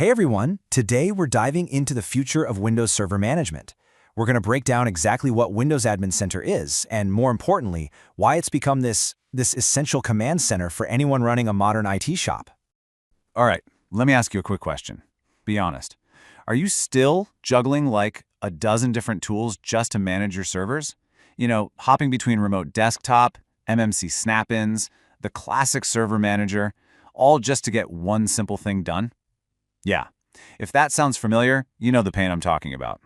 Hey everyone, today we're diving into the future of Windows Server Management. We're going to break down exactly what Windows Admin Center is, and more importantly, why it's become this essential command center for anyone running a modern IT shop. All right, let me ask you a quick question. Be honest. Are you still juggling like a dozen different tools just to manage your servers? You know, hopping between remote desktop, MMC snap-ins, the classic server manager, all just to get one simple thing done? Yeah, if that sounds familiar, you know the pain I'm talking about.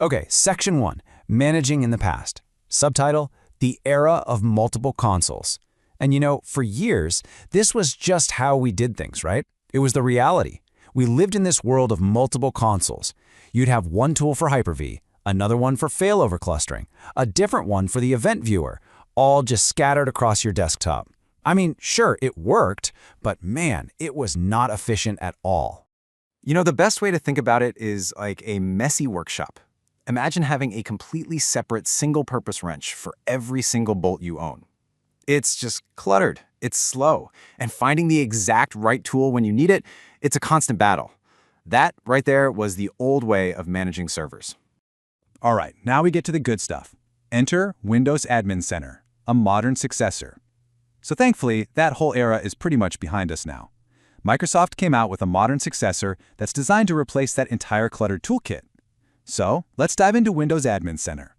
Okay, Section 1, Managing in the Past. Subtitle, The Era of Multiple Consoles. And you know, for years, this was just how we did things, right? It was the reality. We lived in this world of multiple consoles. You'd have one tool for Hyper-V, another one for failover clustering, a different one for the event viewer, all just scattered across your desktop. I mean, sure, it worked, but man, it was not efficient at all. You know, the best way to think about it is like a messy workshop. Imagine having a completely separate single-purpose wrench for every single bolt you own. It's just cluttered, it's slow, and finding the exact right tool when you need it, it's a constant battle. That right there was the old way of managing servers. All right, now we get to the good stuff. Enter Windows Admin Center, a modern successor. So thankfully, that whole era is pretty much behind us now. Microsoft came out with a modern successor that's designed to replace that entire cluttered toolkit. So let's dive into Windows Admin Center.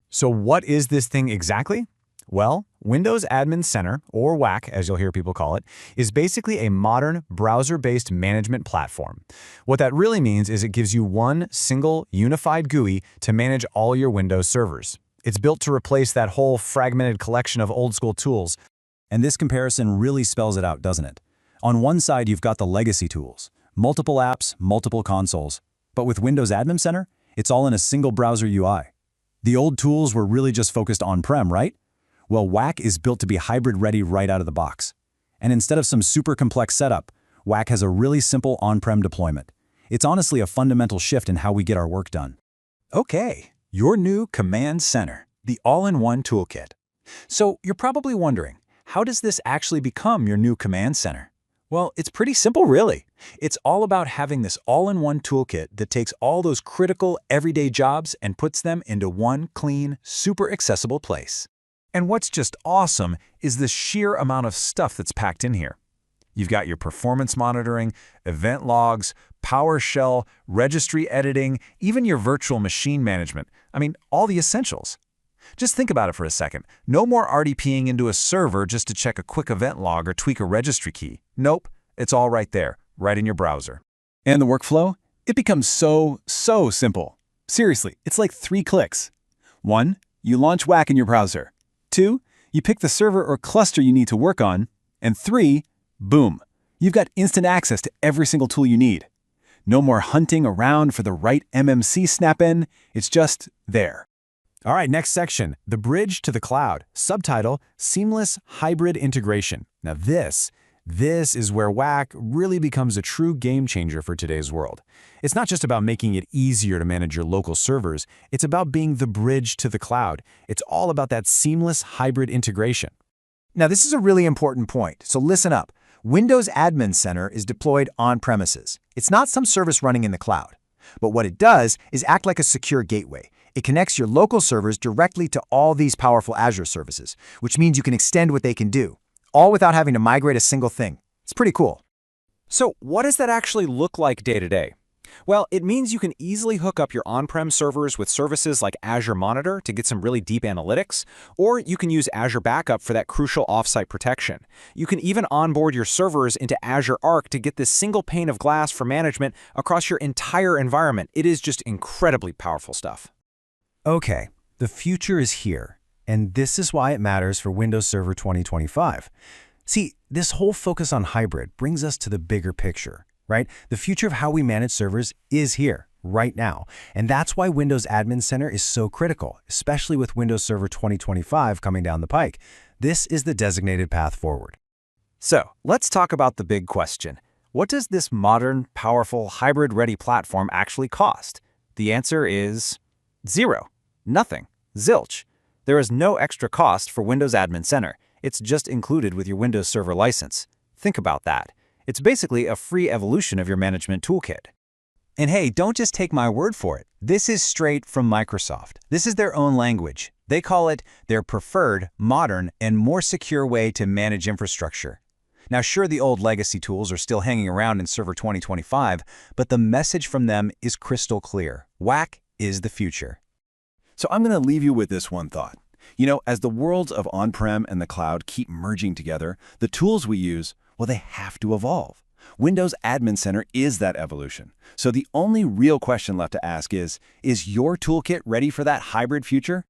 So what is this thing exactly? Well, Windows Admin Center, or WAC as you'll hear people call it, is basically a modern browser-based management platform. What that really means is it gives you one single unified GUI to manage all your Windows servers. It's built to replace that whole fragmented collection of old-school tools. And this comparison really spells it out, doesn't it? On one side, you've got the legacy tools, multiple apps, multiple consoles. But with Windows Admin Center, it's all in a single browser UI. The old tools were really just focused on-prem, right? Well, WAC is built to be hybrid-ready right out of the box. And instead of some super complex setup, WAC has a really simple on-prem deployment. It's honestly a fundamental shift in how we get our work done. Okay, your new Command Center, the all-in-one toolkit. So you're probably wondering, how does this actually become your new Command Center? Well, it's pretty simple, really. It's all about having this all-in-one toolkit that takes all those critical, everyday jobs and puts them into one clean, super accessible place. And what's just awesome is the sheer amount of stuff that's packed in here. You've got your performance monitoring, event logs, PowerShell, registry editing, even your virtual machine management. I mean, all the essentials. Just think about it for a second. No more RDPing into a server just to check a quick event log or tweak a registry key. Nope, it's all right there, right in your browser. And the workflow? It becomes so simple. Seriously, it's like 3 clicks. 1, you launch WAC in your browser. 2, you pick the server or cluster you need to work on. And 3, boom, you've got instant access to every single tool you need. No more hunting around for the right MMC snap-in, it's just there. All right, next section, the bridge to the cloud. Subtitle, Seamless Hybrid Integration. Now this is where WAC really becomes a true game changer for today's world. It's not just about making it easier to manage your local servers, it's about being the bridge to the cloud. It's all about that seamless hybrid integration. Now, this is a really important point, so listen up. Windows Admin Center is deployed on-premises. It's not some service running in the cloud. But what it does is act like a secure gateway. It connects your local servers directly to all these powerful Azure services, which means you can extend what they can do, all without having to migrate a single thing. It's pretty cool. So what does that actually look like day to day? Well, it means you can easily hook up your on-prem servers with services like Azure Monitor to get some really deep analytics, or you can use Azure Backup for that crucial offsite protection. You can even onboard your servers into Azure Arc to get this single pane of glass for management across your entire environment. It is just incredibly powerful stuff. Okay, the future is here, and this is why it matters for Windows Server 2025. See, this whole focus on hybrid brings us to the bigger picture, right? The future of how we manage servers is here, right now, and that's why Windows Admin Center is so critical, especially with Windows Server 2025 coming down the pike. This is the designated path forward. So let's talk about the big question. What does this modern, powerful, hybrid-ready platform actually cost? The answer is zero. Nothing. Zilch. There is no extra cost for Windows Admin Center. It's just included with your Windows Server license. Think about that. It's basically a free evolution of your management toolkit. And hey, don't just take my word for it. This is straight from Microsoft. This is their own language. They call it their preferred, modern, and more secure way to manage infrastructure. Now, sure, the old legacy tools are still hanging around in Server 2025, but the message from them is crystal clear. WAC is the future. So I'm going to leave you with this one thought. As the worlds of on-prem and the cloud keep merging together, the tools we use, well, they have to evolve. Windows Admin Center is that evolution. So the only real question left to ask is your toolkit ready for that hybrid future?